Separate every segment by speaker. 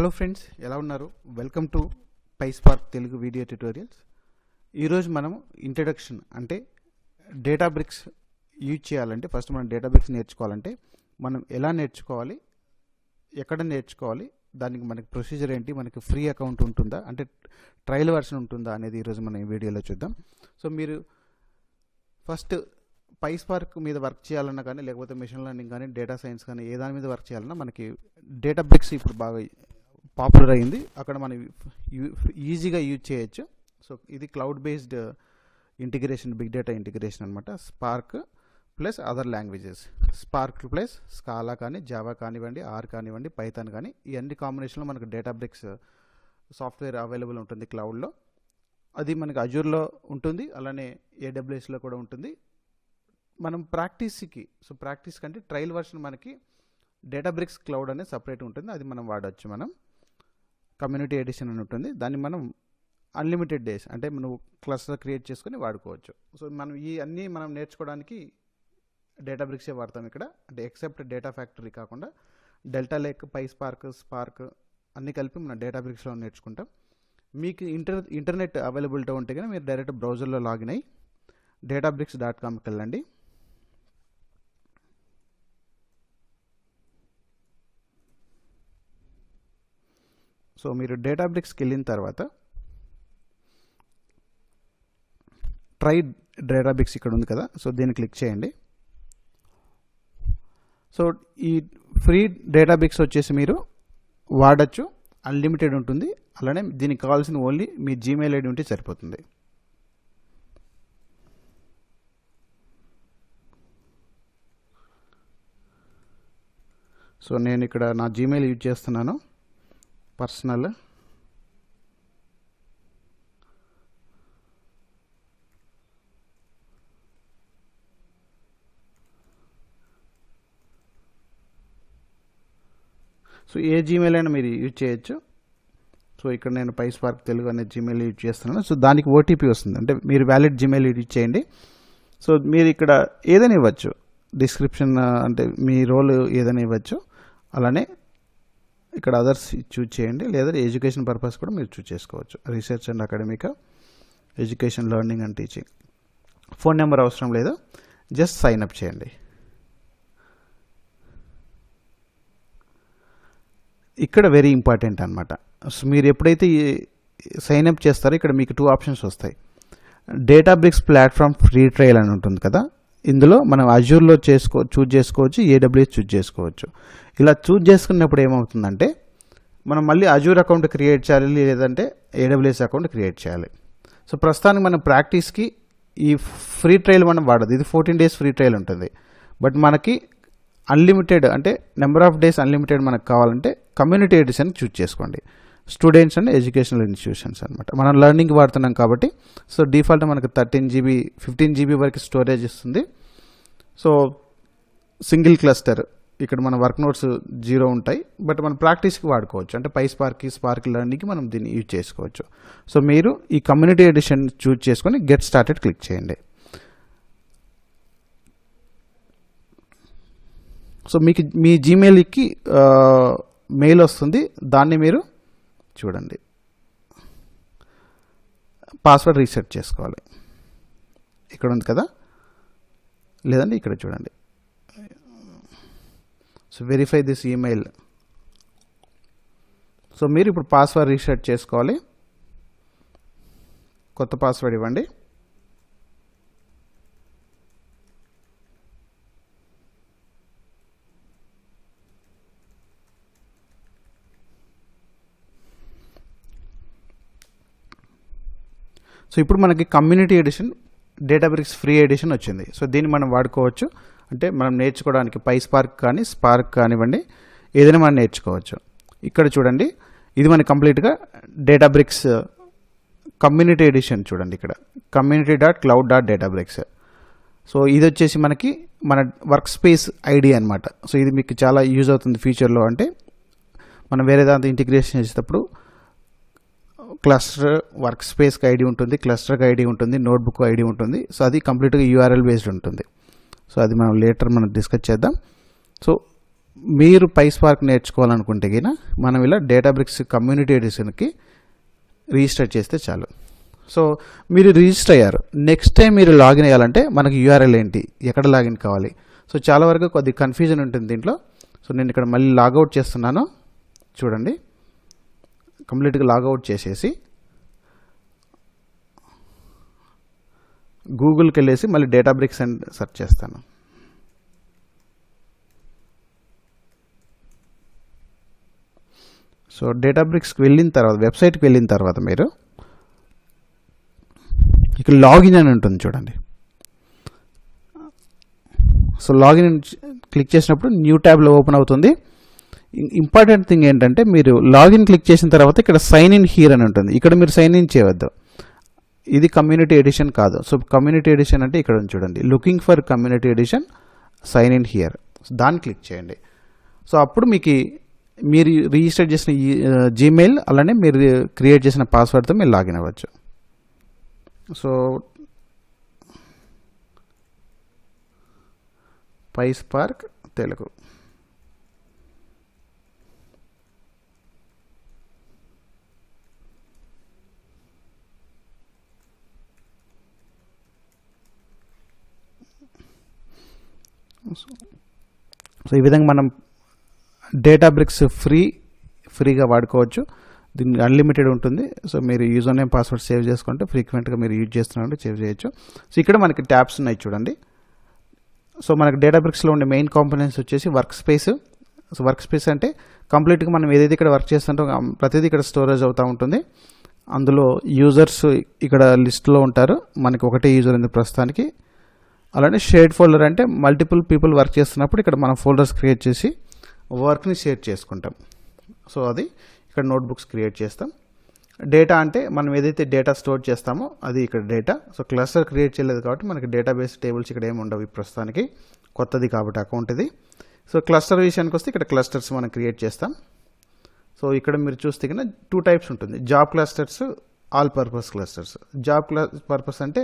Speaker 1: Hello friends, ఎలా ఉన్నారు? Welcome to PySpark Telugu video tutorials. ఈరోజు మనం ఇంట్రడక్షన్ అంటే డేటాబ్రిక్స్ యూజ్ చేయాలంటే ఫస్ట్ మనం డేటాబ్రిక్స్ నేర్చుకోవాలంటే మనం ఎలా నేర్చుకోవాలి, ఎక్కడ నేర్చుకోవాలి, దానికి మనకి ప్రొసీజర్ ఏంటి, మనకి ఫ్రీ అకౌంట్ ఉంటుందా అంటే ట్రయల్ వర్షన్ ఉంటుందా అనేది ఈరోజు మనం ఈ వీడియోలో చూద్దాం. సో మీరు ఫస్ట్ పైస్పార్క్ మీద వర్క్ చేయాలన్నా కానీ, లేకపోతే మెషిన్ లెర్నింగ్ కానీ, డేటా సైన్స్ కానీ ఏ దాని మీద వర్క్ చేయాలన్నా మనకి డేటాబ్రిక్స్ ఇప్పుడు బాగా పాపులర్ అయింది. అక్కడ మనం ఈజీగా యూజ్ చేయొచ్చు. సో ఇది cloud based integration, big data integration అనమాట. Spark plus other languages, Spark plus Scala కానీ, జావా కానివ్వండి, ఆర్ కానివ్వండి, పైథాన్ కానీ, ఈ అన్ని కాంబినేషన్లో మనకు డేటాబ్రిక్స్ సాఫ్ట్వేర్ అవైలబుల్ ఉంటుంది క్లౌడ్లో. అది మనకి అజూర్లో ఉంటుంది, అలానే ఏడబ్ల్యూఎస్లో కూడా ఉంటుంది. మనం ప్రాక్టీస్కి, సో ప్రాక్టీస్ కంటే ట్రయల్ వర్షన్ మనకి డేటాబ్రిక్స్ క్లౌడ్ అనేది సపరేట్ ఉంటుంది, అది మనం వాడచ్చు. మనం కమ్యూనిటీ ఎడిషన్ అని ఉంటుంది, దాన్ని మనం అన్లిమిటెడ్ డేస్ అంటే మనం క్లస్టర్ క్రియేట్ చేసుకొని వాడుకోవచ్చు. సో మనం ఈ అన్నీ మనం నేర్చుకోవడానికి డేటాబ్రిక్సే వాడతాం ఇక్కడ. అంటే ఎక్సెప్ట్ డేటా ఫ్యాక్టరీ కాకుండా డెల్టా లేక్, పైస్పార్క్, స్పార్క్ అన్నీ కలిపి మనం డేటాబ్రిక్స్లో నేర్చుకుంటాం. మీకు ఇంటర్నెట్ అవైలబిలిటీ ఉంటే కానీ మీరు డైరెక్ట్ బ్రౌజర్లో లాగిన్ అయ్యి databricks.comకి వెళ్ళండి. సో మీరు డేటాబ్రిక్స్కి వెళ్ళిన తర్వాత ట్రై డేటాబ్రిక్స్ ఇక్కడ ఉంది కదా, సో దీన్ని క్లిక్ చేయండి. సో ఈ ఫ్రీ డేటాబ్రిక్స్ వచ్చేసి మీరు వాడచ్చు, అన్లిమిటెడ్ ఉంటుంది. అలానే దీనికి కావాల్సిన ఓన్లీ మీ జీమెయిల్ ఐడి ఉంటే సరిపోతుంది. సో నేను ఇక్కడ నా జీమెయిల్ యూజ్ చేస్తున్నాను, పర్సనల్. సో ఏ జీమెయిల్ అయినా మీరు యూజ్ చేయొచ్చు. సో ఇక్కడ నేను పైస్పార్క్ తెలుగు అనే జీమెయిల్ యూజ్ చేస్తున్నాను. సో దానికి ఓటీపీ వస్తుంది, అంటే మీరు వ్యాలిడ్ జీమెయిల్ యూజ్ చేయండి. సో మీరు ఇక్కడ ఏదైనా ఇవ్వచ్చు, డిస్క్రిప్షన్ అంటే మీ రోల్ ఏదైనా ఇవ్వచ్చు. అలానే ఇక్కడ అదర్స్ చూజ్ చేయండి, లేదా ఎడ్యుకేషన్ పర్పస్ కూడా మీరు చూజ్ చేసుకోవచ్చు. Research and academic, education, learning and teaching. Phone number అవసరం లేదు, జస్ట్ సైన్ అప్ చేయండి. ఇక్కడ వెరీ ఇంపార్టెంట్ అనమాట. సో మీరు ఎప్పుడైతే సైన్ అప్ చేస్తారో ఇక్కడ మీకు 2 ఆప్షన్స్ వస్తాయి. డేటాబ్రిక్స్ ప్లాట్ఫామ్ ఫ్రీ ట్రయల్ అని ఉంటుంది కదా, ఇందులో మనం అజూర్లో చూజ్ చేసుకోవచ్చు, ఏడబ్ల్యూఎస్ చూజ్ చేసుకోవచ్చు. ఇలా చూజ్ చేసుకున్నప్పుడు ఏమవుతుందంటే మనం మళ్ళీ అజూర్ అకౌంట్ క్రియేట్ చేయాలి, లేదంటే ఏడబ్ల్యూఎస్ అకౌంట్ క్రియేట్ చేయాలి. సో ప్రస్తుతానికి మనం ప్రాక్టీస్కి ఈ ఫ్రీ ట్రయల్ మనం వాడదు, ఇది 14 days ఫ్రీ ట్రయల్ ఉంటుంది. బట్ మనకి అన్లిమిటెడ్ అంటే నెంబర్ ఆఫ్ డేస్ అన్లిమిటెడ్ మనకు కావాలంటే కమ్యూనిటీ ఎడిషన్ చూజ్ చేసుకోండి. స్టూడెంట్స్ అండ్ ఎడ్యుకేషనల్ ఇన్స్టిట్యూషన్స్ అనమాట. మనం లెర్నింగ్ వాడుతున్నాం కాబట్టి సో డిఫాల్ట్ మనకు 13 GB 15 GB వరకు స్టోరేజ్ ఇస్తుంది. సో సింగిల్ క్లస్టర్, ఇక్కడ మన వర్క్ నోట్స్ 0 ఉంటాయి, బట్ మనం ప్రాక్టీస్కి వాడుకోవచ్చు. అంటే పైస్పార్క్, స్పార్క్ లెర్నింగ్కి మనం దీన్ని యూజ్ చేసుకోవచ్చు. సో మీరు ఈ కమ్యూనిటీ ఎడిషన్ చూజ్ చేసుకొని గెట్ స్టార్టెడ్ క్లిక్ చేయండి. సో మీకు మీ జీమెయిల్కి మెయిల్ వస్తుంది, దాన్ని మీరు చూడండి, పాస్వర్డ్ రీసెట్ చేసుకోవాలి. ఇక్కడ ఉంది కదా, లేదండి ఇక్కడ చూడండి. So verify this email. So మీరు ఇప్పుడు పాస్వర్డ్ రీసెట్ చేసుకోవాలి, కొత్త పాస్వర్డ్ ఇవ్వండి. సో ఇప్పుడు మనకి కమ్యూనిటీ ఎడిషన్ డేటాబ్రిక్స్ ఫ్రీ ఎడిషన్ వచ్చింది. సో దీన్ని మనం వాడుకోవచ్చు, అంటే మనం నేర్చుకోవడానికి పైస్పార్క్ కానీ, స్పార్క్ కానివ్వండి, ఏదైనా మనం నేర్చుకోవచ్చు. ఇక్కడ చూడండి, ఇది మనకి కంప్లీట్గా డేటాబ్రిక్స్ కమ్యూనిటీ ఎడిషన్. చూడండి ఇక్కడ community.cloud.databricks. సో ఇది వచ్చేసి మనకి మన వర్క్ స్పేస్ ఐడి అనమాట. సో ఇది మీకు చాలా యూజ్ అవుతుంది ఫ్యూచర్లో. అంటే మనం వేరే దాంతో ఇంటిగ్రేషన్ చేసేటప్పుడు క్లస్టర్ వర్క్ స్పేస్కి ఐడి ఉంటుంది, క్లస్టర్కి ఐడి ఉంటుంది, నోట్బుక్ ఐడి ఉంటుంది. సో అది కంప్లీట్గా URL బేస్డ్ ఉంటుంది. సో అది మనం లేటర్ మనం డిస్కస్ చేద్దాం. సో మీరు పైస్పార్క్ నేర్చుకోవాలనుకుంటే గిన మనం ఇలా డేటాబ్రిక్స్ కమ్యూనిటీ ఎడిషన్కి రిజిస్టర్ చేస్తే చాలు. సో మీరు రిజిస్టర్ అయ్యారు, నెక్స్ట్ టైం మీరు లాగిన్ అయ్యాలంటే మనకి యూఆర్ఎల్ ఏంటి, ఎక్కడ లాగిన్ కావాలి, సో చాలా వరకు కొద్ది కన్ఫ్యూజన్ ఉంటుంది దీంట్లో. సో నేను ఇక్కడ మళ్ళీ లాగౌట్ చేస్తున్నాను. చూడండి, కంప్లీట్గా లాగౌట్ చేసేసి గూగుల్కి వెళ్ళేసి మళ్ళీ డేటాబ్రిక్స్ అని సెర్చ్ చేస్తాను. సో డేటాబ్రిక్స్కి వెళ్ళిన తర్వాత, వెబ్సైట్కి వెళ్ళిన తర్వాత మీరు ఇక్కడ లాగిన్ అని ఉంటుంది చూడండి. సో లాగిన్ క్లిక్ చేసినప్పుడు న్యూ ట్యాబ్లో ఓపెన్ అవుతుంది. ఇంపార్టెంట్ థింగ్ ఏంటంటే మీరు లాగిన్ క్లిక్ చేసిన తర్వాత ఇక్కడ సైన్ ఇన్ హియర్ అని ఉంటుంది. ఇక్కడ మీరు సైన్ ఇన్ చేయవద్దు, ఇది కమ్యూనిటీ ఎడిషన్ కాదు. సో కమ్యూనిటీ ఎడిషన్ అంటే ఇక్కడ చూడండి, looking for community edition, sign in here, దాన్ని క్లిక్ చేయండి. సో అప్పుడు మీకు మీరు రిజిస్టర్ చేసిన జీమెయిల్ అలానే మీరు క్రియేట్ చేసిన పాస్వర్డ్తో మీరు లాగిన్ అవ్వచ్చు. So PySpark Telugu. సో ఈ విధంగా మనం డేటాబ్రిక్స్ ఫ్రీగా వాడుకోవచ్చు. దీనికి అన్లిమిటెడ్ ఉంటుంది. సో మీరు యూజర్ నేమ్ పాస్వర్డ్ సేవ్ చేసుకుంటే ఫ్రీక్వెంట్గా మీరు యూజ్ చేస్తున్నారంటే సేవ్ చేయొచ్చు. సో ఇక్కడ మనకి ట్యాబ్స్ ఉన్నాయి చూడండి. సో మనకి డేటాబ్రిక్స్లో ఉండే మెయిన్ కాంపోనెంట్స్ వచ్చేసి work space. So work space అంటే కంప్లీట్గా మనం ఏదైతే ఇక్కడ వర్క్ చేస్తుంటామో ప్రతిదీ ఇక్కడ స్టోరేజ్ అవుతూ ఉంటుంది. అందులో యూజర్స్ ఇక్కడ లిస్ట్లో ఉంటారు, మనకి ఒకటే యూజర్ ఉంది ప్రస్తుతానికి. అలానే షేర్డ్ ఫోల్డర్ అంటే మల్టిపుల్ పీపుల్ వర్క్ చేస్తున్నప్పుడు ఇక్కడ మనం ఫోల్డర్స్ క్రియేట్ చేసి వర్క్ని షేర్ చేసుకుంటాం. సో అది ఇక్కడ నోట్బుక్స్ క్రియేట్ చేస్తాం. డేటా అంటే మనం ఏదైతే డేటా స్టోర్ చేస్తామో అది ఇక్కడ డేటా. సో క్లస్టర్ క్రియేట్ చేయలేదు కాబట్టి మనకి డేటాబేస్ టేబుల్స్ ఇక్కడ ఏమి ఉండవు ప్రస్తుతానికి, కొత్తది కాబట్టి అకౌంట్ ఇది. సో క్లస్టర్ విషయానికి వస్తే ఇక్కడ క్లస్టర్స్ మనం క్రియేట్ చేస్తాం. సో ఇక్కడ మీరు చూస్తే కన్నా 2 టైప్స్ ఉంటుంది, job clusters, all purpose clusters. Job purpose అంటే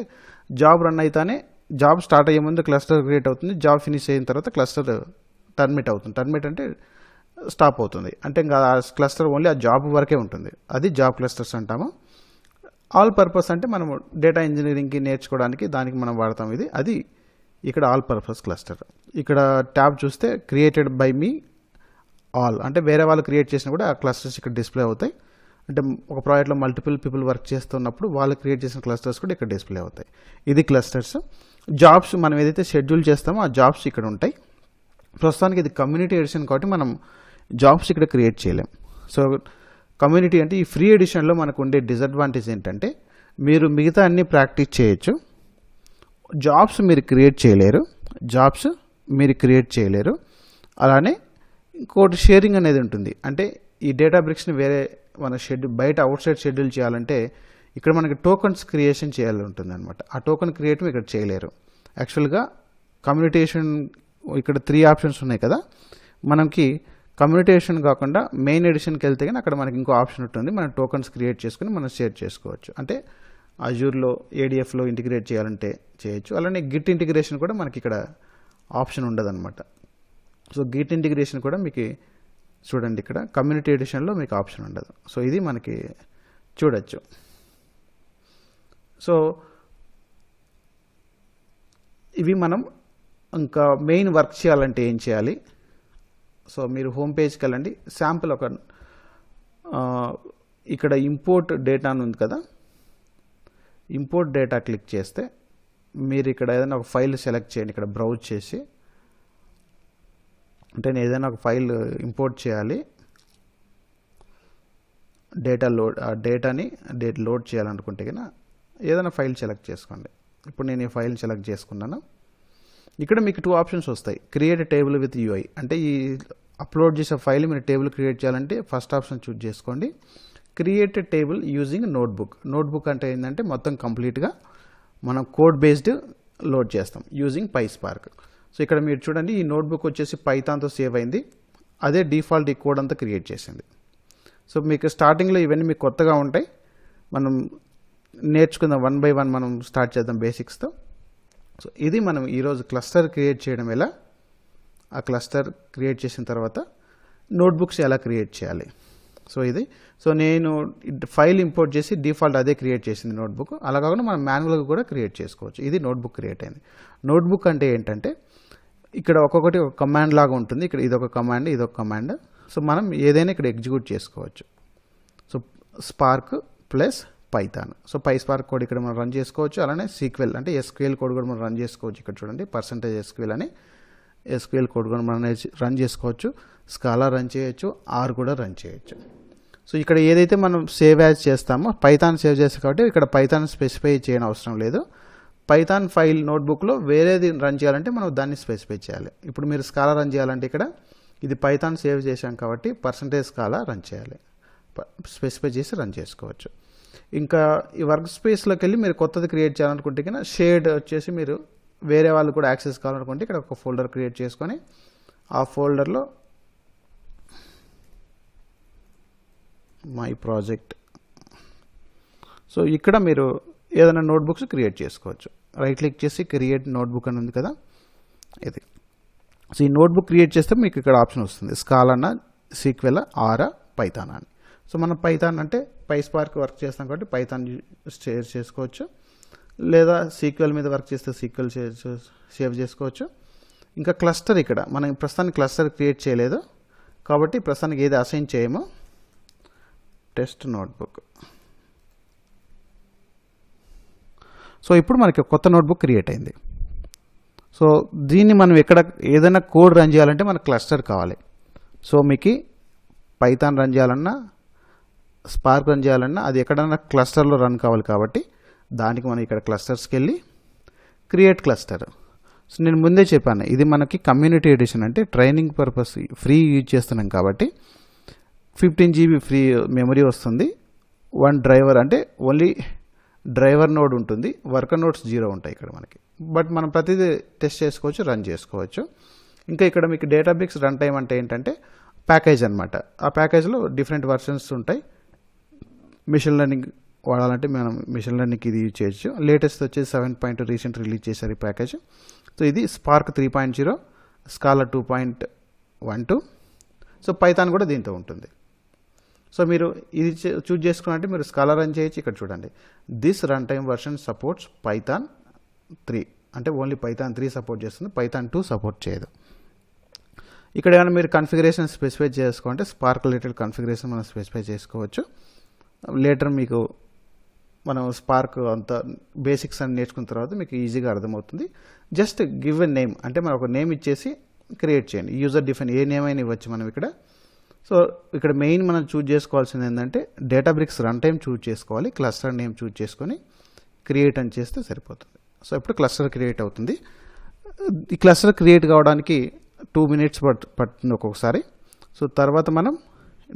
Speaker 1: జాబ్ రన్ అయితేనే, జాబ్ స్టార్ట్ అయ్యే ముందు క్లస్టర్ క్రియేట్ అవుతుంది, జాబ్ ఫినిష్ అయిన తర్వాత క్లస్టర్ టర్మినేట్ అవుతుంది. టర్మినేట్ అంటే స్టాప్ అవుతుంది, అంటే ఇంకా ఆ క్లస్టర్ ఓన్లీ ఆ జాబ్ వరకే ఉంటుంది, అది జాబ్ క్లస్టర్స్ అంటాము. ఆల్ పర్పస్ అంటే మనం డేటా ఇంజనీరింగ్కి నేర్చుకోవడానికి దానికి మనం వాడతాం ఇది, అది ఇక్కడ ఆల్ పర్పస్ క్లస్టర్. ఇక్కడ ట్యాబ్ చూస్తే క్రియేటెడ్ బై మీ ఆల్ అంటే వేరే వాళ్ళు క్రియేట్ చేసినా కూడా ఆ క్లస్టర్స్ ఇక్కడ డిస్ప్లే అవుతాయి. అంటే ఒక ప్రాజెక్ట్లో మల్టిపుల్ పీపుల్ వర్క్ చేస్తున్నప్పుడు వాళ్ళు క్రియేట్ చేసిన క్లస్టర్స్ కూడా ఇక్కడ డిస్ప్లే అవుతాయి. ఇది క్లస్టర్స్. జాబ్స్ మనం ఏదైతే షెడ్యూల్ చేస్తామో ఆ జాబ్స్ ఇక్కడ ఉంటాయి. ప్రస్తుతానికి ఇది కమ్యూనిటీ ఎడిషన్ కాబట్టి మనం జాబ్స్ ఇక్కడ క్రియేట్ చేయలేం. సో కమ్యూనిటీ అంటే ఈ ఫ్రీ ఎడిషన్లో మనకు ఉండే డిసడ్వాంటేజ్ ఏంటంటే మీరు మిగతా అన్ని ప్రాక్టీస్ చేయొచ్చు, జాబ్స్ మీరు క్రియేట్ చేయలేరు. అలానే ఇంకోటి షేరింగ్ అనేది ఉంటుంది. అంటే ఈ డేటాబ్రిక్స్ని వేరే మన బయట అవుట్ సైడ్ షెడ్యూల్ చేయాలంటే ఇక్కడ మనకి టోకన్స్ క్రియేషన్ చేయాలి ఉంటుంది అనమాట. ఆ టోకన్ క్రియేట్ ఇక్కడ చేయలేరు. యాక్చువల్గా కమ్యూనికేషన్ ఇక్కడ 3 ఆప్షన్స్ ఉన్నాయి కదా, మనకి కమ్యూనికేషన్ కాకుండా మెయిన్ ఎడిషన్కి వెళ్తే కానీ అక్కడ మనకి ఇంకో ఆప్షన్ ఉంటుంది, మనం టోకన్స్ క్రియేట్ చేసుకుని మనం షేర్ చేసుకోవచ్చు. అంటే అజూర్లో ఏడిఎఫ్లో ఇంటిగ్రేట్ చేయాలంటే చేయొచ్చు. అలానే గిట్ ఇంటిగ్రేషన్ కూడా మనకి ఇక్కడ ఆప్షన్ ఉండదు అనమాట. సో గిట్ ఇంటిగ్రేషన్ కూడా మీకు చూడండి ఇక్కడ కమ్యూనిటీ ఎడిషన్లో మీకు ఆప్షన్ ఉండదు. సో ఇది మనకి చూడొచ్చు. సో ఇవి మనం ఇంకా మెయిన్ వర్క్ చేయాలంటే ఏం చేయాలి. సో మీరు హోమ్ పేజ్కి వెళ్ళండి, శాంపుల్ ఒక ఇక్కడ ఇంపోర్ట్ డేటా అని ఉంది కదా, ఇంపోర్ట్ డేటా క్లిక్ చేస్తే మీరు ఇక్కడ ఏదైనా ఒక ఫైల్ సెలెక్ట్ చేయండి. ఇక్కడ బ్రౌజ్ చేసి, అంటే నేను ఏదైనా ఒక ఫైల్ ఇంపోర్ట్ చేయాలి, డేటాని లోడ్ చేయాలనుకుంటే కన్నా ఏదైనా ఫైల్ సెలెక్ట్ చేసుకోండి. ఇప్పుడు నేను ఈ ఫైల్ సెలెక్ట్ చేసుకున్నాను. ఇక్కడ మీకు 2 ఆప్షన్స్ వస్తాయి, క్రియేట్ టేబుల్ విత్ యూఐ. అంటే ఈ అప్లోడ్ చేసే ఫైల్ మీరు టేబుల్ క్రియేట్ చేయాలంటే ఫస్ట్ ఆప్షన్ చూజ్ చేసుకోండి. క్రియేట్ టేబుల్ యూజింగ్ నోట్బుక్ అంటే ఏంటంటే మొత్తం కంప్లీట్గా మనం కోడ్ బేస్డ్ లోడ్ చేస్తాం యూజింగ్ పైస్పార్క్. సో ఇక్కడ మీరు చూడండి, ఈ నోట్బుక్ వచ్చేసి పైథాన్తో సేవ్ అయింది, అదే డిఫాల్ట్ ఈ కోడ్ అంతా క్రియేట్ చేసింది. సో మీకు స్టార్టింగ్లో ఇవన్నీ మీకు కొత్తగా ఉంటాయి, మనం నేర్చుకుందాం 1 by 1 మనం స్టార్ట్ చేద్దాం బేసిక్స్తో. సో ఇది మనం ఈరోజు క్లస్టర్ క్రియేట్ చేయడం ఎలా, ఆ క్లస్టర్ క్రియేట్ చేసిన తర్వాత నోట్బుక్స్ ఎలా క్రియేట్ చేయాలి. సో ఇది నేను ఫైల్ ఇంపోర్ట్ చేసి డిఫాల్ట్ అదే క్రియేట్ చేసింది నోట్బుక్. అలా కాకుండా మనం మాన్యువల్గా కూడా క్రియేట్ చేసుకోవచ్చు. ఇది నోట్బుక్ క్రియేట్ అయింది. నోట్బుక్ అంటే ఏంటంటే ఇక్కడ ఒక్కొక్కటి ఒక కమాండ్ లాగా ఉంటుంది. ఇక్కడ ఇదొక కమాండ్, ఇదొక కమాండ్. సో మనం ఏదైనా ఇక్కడ ఎగ్జిక్యూట్ చేసుకోవచ్చు. So spark plus Python. So PySpark code ఇక్కడ మనం రన్ చేసుకోవచ్చు. అలానే సీక్వెల్ అంటే SQL కోడ్ కూడా మనం రన్ చేసుకోవచ్చు. ఇక్కడ చూడండి %SQL అని SQL కోడ్ కూడా మనం రన్ చేసుకోవచ్చు. స్కాలా రన్ చేయొచ్చు, R కూడా రన్ చేయొచ్చు. సో ఇక్కడ ఏదైతే మనం సేవ్ యాజ్ చేస్తామో పైథాన్ సేవ్ చేస్తాం కాబట్టి ఇక్కడ పైథాన్ స్పెసిఫై చేయని అవసరం లేదు. పైథాన్ ఫైల్ నోట్బుక్లో వేరేది రన్ చేయాలంటే మనం దాన్ని స్పెసిఫై చేయాలి. ఇప్పుడు మీరు స్కాలా రన్ చేయాలంటే ఇక్కడ ఇది పైథాన్ సేవ్ చేశాం కాబట్టి %స్కాలా రన్ చేయాలి. స్పెసిఫై చేసి రన్ చేసుకోవచ్చు. ఇంకా ఈ వర్క్ స్పేస్లోకి వెళ్ళి మీరు కొత్తది క్రియేట్ చేయాలనుకుంటే కన్నా షేడ్ వచ్చేసి మీరు వేరే వాళ్ళు కూడా యాక్సెస్ కావాలనుకుంటే ఇక్కడ ఒక ఫోల్డర్ క్రియేట్ చేసుకొని ఆ ఫోల్డర్లో మై ప్రాజెక్ట్. సో ఇక్కడ మీరు ఏదైనా నోట్బుక్స్ క్రియేట్ చేసుకోవచ్చు. రైట్ క్లిక్ చేసి క్రియేట్ నోట్బుక్ అని ఉంది కదా, ఇది. సో ఈ నోట్బుక్ క్రియేట్ చేస్తే మీకు ఇక్కడ ఆప్షన్ వస్తుంది, స్కాలా, సీక్వెల్, ఆరా, పైథాన్ అని. సో మనం పైథాన్ అంటే PySpark వర్క్ చేస్తాం కాబట్టి పైథాన్ షేర్ చేసుకోవచ్చు, లేదా సీక్వెల్ మీద వర్క్ చేస్తే సీక్వెల్ సేవ్ చేసుకోవచ్చు. ఇంకా క్లస్టర్, ఇక్కడ మనం ప్రస్తుతానికి క్లస్టర్ క్రియేట్ చేయలేదు కాబట్టి ప్రస్తుతానికి ఏది అసైన్ చేయమో టెస్ట్ నోట్బుక్. సో ఇప్పుడు మనకి కొత్త నోట్బుక్ క్రియేట్ అయింది. సో దీన్ని మనం ఎక్కడ ఏదైనా కోడ్ రన్ చేయాలంటే మనకు క్లస్టర్ కావాలి. సో మీకు పైథాన్ రన్ చేయాలన్నా స్పార్క్ రన్ చేయాలన్నా అది ఎక్కడన్నా క్లస్టర్లో రన్ కావాలి కాబట్టి దానికి మనం ఇక్కడ క్లస్టర్స్కి వెళ్ళి క్రియేట్ క్లస్టర్. సో నేను ముందే చెప్పాను ఇది మనకి కమ్యూనిటీ ఎడిషన్ అంటే ట్రైనింగ్ పర్పస్ ఫ్రీ యూజ్ చేస్తున్నాం కాబట్టి 15 GB ఫ్రీ మెమరీ వస్తుంది. 1 డ్రైవర్ అంటే ఓన్లీ డ్రైవర్ నోడ్ ఉంటుంది, వర్కర్ నోడ్స్ 0 ఉంటాయి ఇక్కడ మనకి. బట్ మనం ప్రతిదీ టెస్ట్ చేసుకోవచ్చు, రన్ చేసుకోవచ్చు. ఇంకా ఇక్కడ మీకు డేటాబ్రిక్స్ రన్ టైం అంటే ఏంటంటే ప్యాకేజ్ అనమాట. ఆ ప్యాకేజ్లో డిఫరెంట్ వర్షన్స్ ఉంటాయి. మిషన్ లెర్నింగ్ వాడాలంటే మనం మిషన్ లెర్నింగ్ ఇది యూజ్ చేయొచ్చు. లేటెస్ట్ వచ్చేసి 7.2 రీసెంట్ రిలీజ్ చేశారు ఈ ప్యాకేజ్. సో ఇది స్పార్క్ 3.0, స్కాలా 2.12. సో పైథాన్ కూడా దీంతో ఉంటుంది. సో మీరు ఇది చూజ్ చేసుకున్నట్టే మీరు స్కాలా రన్ చేయొచ్చు. ఇక్కడ చూడండి, this run time version supports Python 3 అంటే ఓన్లీ పైథాన్ 3 సపోర్ట్ చేస్తుంది, పైథాన్ 2 సపోర్ట్ చేయదు. ఇక్కడ ఏమైనా మీరు కన్ఫిగరేషన్ స్పెసిఫై చేసుకోవాలంటే స్పార్క్ రిలేటెడ్ కన్ఫిగరేషన్ మనం స్పెసిఫై చేసుకోవచ్చు. లేటర్ మీకు మనం స్పార్క్ అంత బేసిక్స్ అని నేర్చుకున్న తర్వాత మీకు ఈజీగా అర్థమవుతుంది. జస్ట్ గివ్ ఎ నేమ్ అంటే మనం ఒక నేమ్ ఇచ్చేసి క్రియేట్ చేయండి. యూజర్ డిఫైన్ ఏ నేమ్ అయినా ఇవ్వచ్చు మనం ఇక్కడ. సో ఇక్కడ మెయిన్ మనం చూజ్ చేసుకోవాల్సింది ఏంటంటే డేటాబ్రిక్స్ రన్ టైం చూజ్ చేసుకోవాలి, క్లస్టర్ నేమ్ చూజ్ చేసుకొని క్రియేట్ అని చేస్తే సరిపోతుంది. సో ఇప్పుడు క్లస్టర్ క్రియేట్ అవుతుంది. ఈ క్లస్టర్ క్రియేట్ కావడానికి 2 minutes పడుతుంది ఒక్కొక్కసారి. సో తర్వాత మనం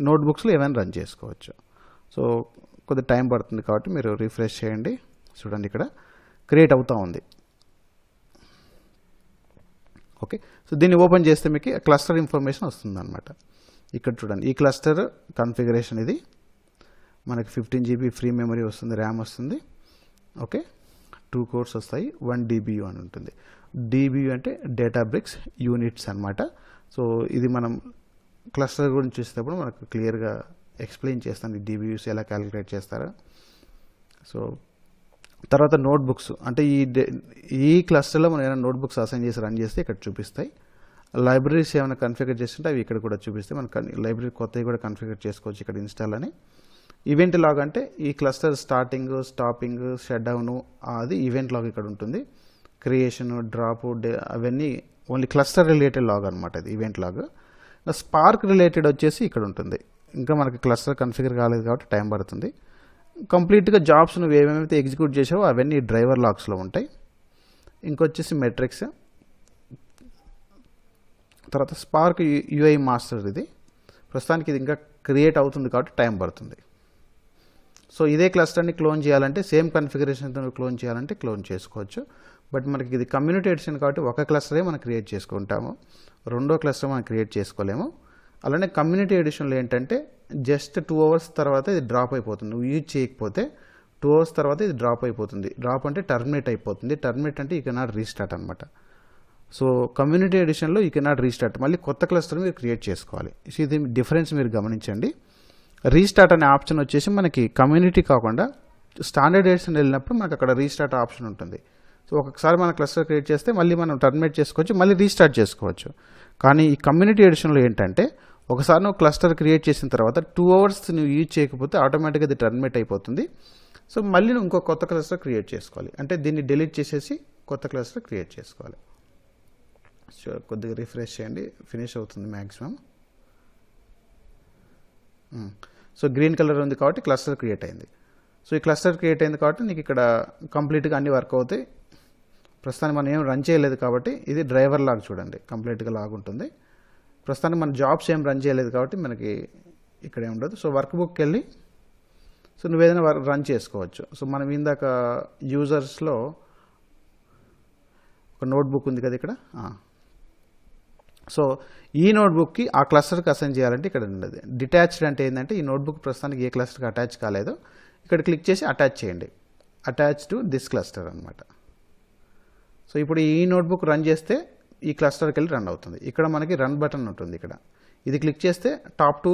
Speaker 1: నోట్బుక్స్లో ఏమైనా రన్ చేసుకోవచ్చు. సో కొద్ది టైం పడుతుంది కాబట్టి మీరు రిఫ్రెష్ చేయండి. చూడండి ఇక్కడ క్రియేట్ అవుతూ ఉంది. ఓకే, సో దీన్ని ఓపెన్ చేస్తే మీకు క్లస్టర్ ఇన్ఫర్మేషన్ వస్తుంది అనమాట. ఇక్కడ చూడండి ఈ క్లస్టర్ కన్ఫిగరేషన్ ఇది మనకి 15 GB ఫ్రీ మెమరీ వస్తుంది, ర్యామ్ వస్తుంది. ఓకే, 2 cores వస్తాయి, 1 DBU అని ఉంటుంది. DBU అంటే డేటాబ్రిక్స్ యూనిట్స్ అనమాట. సో ఇది మనం క్లస్టర్ గురించి చూసేటప్పుడు మనకు క్లియర్గా ఎక్స్ప్లెయిన్ చేస్తాను ఈ DBUs ఎలా క్యాలిక్యులేట్ చేస్తారో. సో తర్వాత నోట్బుక్స్ అంటే ఈ క్లస్టర్లో మనం ఏమైనా నోట్బుక్స్ అసైన్ చేసి రన్ చేస్తే ఇక్కడ చూపిస్తాయి. లైబ్రరీస్ ఏమైనా కన్ఫిగర్ చేస్తుంటే అవి ఇక్కడ కూడా చూపిస్తాయి. మనం లైబ్రరీ కొత్తవి కూడా కన్ఫిగర్ చేసుకోవచ్చు ఇక్కడ ఇన్స్టాల్ అని. ఈవెంట్ లాగ్ అంటే ఈ cluster starting, stopping, shut down అది ఈవెంట్ లాగ్ ఇక్కడ ఉంటుంది. క్రియేషన్, డ్రాప్, అవన్నీ ఓన్లీ క్లస్టర్ రిలేటెడ్ లాగ్ అనమాట ఇది ఈవెంట్ లాగ్. స్పార్క్ రిలేటెడ్ వచ్చేసి ఇక్కడ ఉంటుంది. ఇంకా మనకి క్లస్టర్ కన్ఫిగర్ కాలేదు కాబట్టి టైం పడుతుంది. కంప్లీట్గా జాబ్స్ నువ్వు ఏమేమైతే ఎగ్జిక్యూట్ చేసావో అవన్నీ డ్రైవర్ లాగ్స్లో ఉంటాయి. ఇంకొచ్చేసి మెట్రిక్స్, తర్వాత స్పార్క్ UI మాస్టర్. ఇది ప్రస్తుతానికి ఇది ఇంకా క్రియేట్ అవుతుంది కాబట్టి టైం పడుతుంది. సో ఇదే క్లస్టర్ని క్లోన్ చేయాలంటే సేమ్ కన్ఫిగరేషన్తో క్లోన్ చేయాలంటే క్లోన్ చేసుకోవచ్చు. బట్ మనకి ఇది కమ్యూనిటీ ఎడిషన్ కాబట్టి ఒక క్లస్టరే మనం క్రియేట్ చేసుకుంటాము, రెండో క్లస్టర్ మనం క్రియేట్ చేసుకోలేము. అలానే కమ్యూనిటీ ఎడిషన్లో ఏంటంటే జస్ట్ 2 hours తర్వాత ఇది డ్రాప్ అయిపోతుంది. నువ్వు యూజ్ చేయకపోతే 2 hours తర్వాత ఇది డ్రాప్ అయిపోతుంది. డ్రాప్ అంటే టర్మినేట్ అయిపోతుంది. టర్మినేట్ అంటే యూ కెనాట్ రీస్టార్ట్ అనమాట. సో కమ్యూనిటీ ఎడిషన్లో యూ కెనాట్ రీస్టార్ట్, మళ్ళీ కొత్త క్లస్టర్ మీరు క్రియేట్ చేసుకోవాలి. సో ఇది డిఫరెన్స్ మీరు గమనించండి. రీస్టార్ట్ అనే ఆప్షన్ వచ్చేసి మనకి కమ్యూనిటీ కాకుండా స్టాండర్డ్ ఎడిషన్ వెళ్ళినప్పుడు మనకు అక్కడ రీస్టార్ట్ ఆప్షన్ ఉంటుంది. సో ఒకసారి మన క్లస్టర్ క్రియేట్ చేస్తే మళ్ళీ మనం టర్మినేట్ చేసుకోవచ్చు, మళ్ళీ రీస్టార్ట్ చేసుకోవచ్చు. కానీ ఈ కమ్యూనిటీ ఎడిషన్లో ఏంటంటే ఒకసారి నువ్వు క్లస్టర్ క్రియేట్ చేసిన తర్వాత 2 hours నువ్వు యూజ్ చేయకపోతే ఆటోమేటిక్గా అది టర్మినేట్ అయిపోతుంది. సో మళ్ళీ నువ్వు ఇంకో కొత్త క్లస్టర్ క్రియేట్ చేసుకోవాలి, అంటే దీన్ని డిలీట్ చేసేసి కొత్త క్లస్టర్ క్రియేట్ చేసుకోవాలి. సో కొద్దిగా రిఫ్రెష్ చేయండి, ఫినిష్ అవుతుంది మ్యాక్సిమం. సో గ్రీన్ కలర్ ఉంది కాబట్టి క్లస్టర్ క్రియేట్ అయింది. సో ఈ క్లస్టర్ క్రియేట్ అయింది కాబట్టి నీకు ఇక్కడ కంప్లీట్గా అన్ని వర్క్ అవుతాయి. ప్రస్తుతానికి మనం ఏం రన్ చేయలేదు కాబట్టి ఇది డ్రైవర్ లాగా చూడండి, కంప్లీట్గా లాగా ఉంటుంది. ప్రస్తుతానికి మన జాబ్స్ ఏం రన్ చేయలేదు కాబట్టి మనకి ఇక్కడ ఏం ఉండదు. సో వర్క్ బుక్కి వెళ్ళి సో నువ్వు ఏదైనా రన్ చేసుకోవచ్చు. సో మనం ఇందాక యూజర్స్లో ఒక నోట్బుక్ ఉంది కదా ఇక్కడ. సో ఈ నోట్బుక్కి ఆ క్లస్టర్కి అసైన్ చేయాలంటే ఇక్కడ ఉండదు. డిటాచ్డ్ అంటే ఏంటంటే ఈ నోట్బుక్ ప్రస్తుతానికి ఏ క్లస్టర్కి అటాచ్ కాలేదు, ఇక్కడ క్లిక్ చేసి అటాచ్ చేయండి. అటాచ్ టు దిస్ క్లస్టర్ అనమాట. సో ఇప్పుడు ఈ నోట్బుక్ రన్ చేస్తే ఈ క్లస్టర్కి వెళ్ళి రన్ అవుతుంది. ఇక్కడ మనకి రన్ బటన్ ఉంటుంది. ఇక్కడ ఇది క్లిక్ చేస్తే టాప్ టు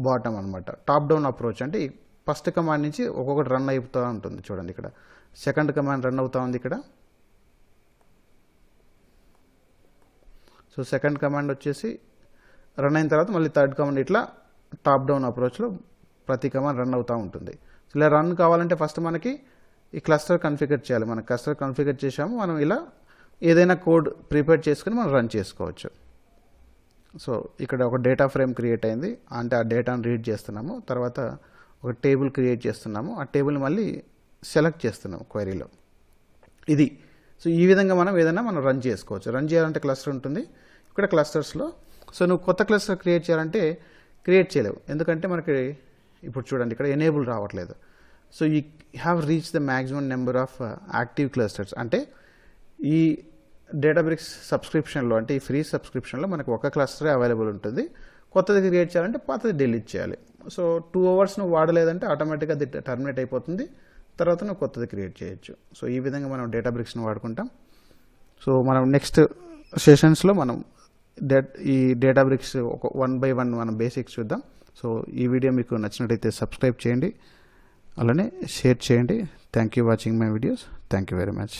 Speaker 1: బాటమ్ అనమాట, టాప్ డౌన్ అప్రోచ్. అంటే ఫస్ట్ కమాండ్ నుంచి ఒక్కొక్కటి రన్ అయిపోతూ ఉంటుంది. చూడండి ఇక్కడ సెకండ్ కమాండ్ రన్ అవుతూ ఉంది ఇక్కడ. సో సెకండ్ కమాండ్ వచ్చేసి రన్ అయిన తర్వాత మళ్ళీ థర్డ్ కమాండ్ ఇట్లా టాప్ డౌన్ అప్రోచ్లో ప్రతి కమాండ్ రన్ అవుతూ ఉంటుంది. సో ఇలా రన్ కావాలంటే ఫస్ట్ మనకి ఈ క్లస్టర్ కన్ఫిగర్ చేయాలి. మనం క్లస్టర్ కన్ఫిగర్ చేసాము, మనం ఇలా ఏదైనా కోడ్ ప్రిపేర్ చేసుకుని మనం రన్ చేసుకోవచ్చు. సో ఇక్కడ ఒక డేటా ఫ్రేమ్ క్రియేట్ అయింది, అంటే ఆ డేటాను రీడ్ చేస్తున్నాము. తర్వాత ఒక టేబుల్ క్రియేట్ చేస్తున్నాము, ఆ టేబుల్ని మళ్ళీ సెలెక్ట్ చేస్తున్నాము క్వైరీలో. ఇది సో ఈ విధంగా మనం ఏదైనా మనం రన్ చేసుకోవచ్చు. రన్ చేయాలంటే క్లస్టర్ ఉంటుంది ఇక్కడ క్లస్టర్స్లో. సో నువ్వు కొత్త క్లస్టర్ క్రియేట్ చేయాలంటే క్రియేట్ చేయలేవు, ఎందుకంటే మనకి ఇప్పుడు చూడండి ఇక్కడ ఎనేబుల్ రావట్లేదు. So you have reach the maximum number of active clusters. అంటే ఈ డేటాబ్రిక్స్ సబ్స్క్రిప్షన్లో, అంటే ఈ ఫ్రీ సబ్స్క్రిప్షన్లో మనకు ఒక క్లస్టరే అవైలబుల్ ఉంటుంది. కొత్తది క్రియేట్ చేయాలంటే పాతది డిలీట్ చేయాలి. సో 2 hours నువ్వు వాడలేదంటే ఆటోమేటిక్గా అది టర్మినేట్ అయిపోతుంది, తర్వాత నువ్వు కొత్తది క్రియేట్ చేయొచ్చు. సో ఈ విధంగా మనం డేటాబ్రిక్స్ని వాడుకుంటాం. సో మనం నెక్స్ట్ సెషన్స్లో మనం ఈ డేటాబ్రిక్స్ ఒక 1 by 1 మనం బేసిక్స్ చూద్దాం. సో ఈ వీడియో మీకు నచ్చినట్టయితే సబ్స్క్రైబ్ చేయండి, అలానే షేర్ చేయండి. Thank you watching my videos. Thank you very much.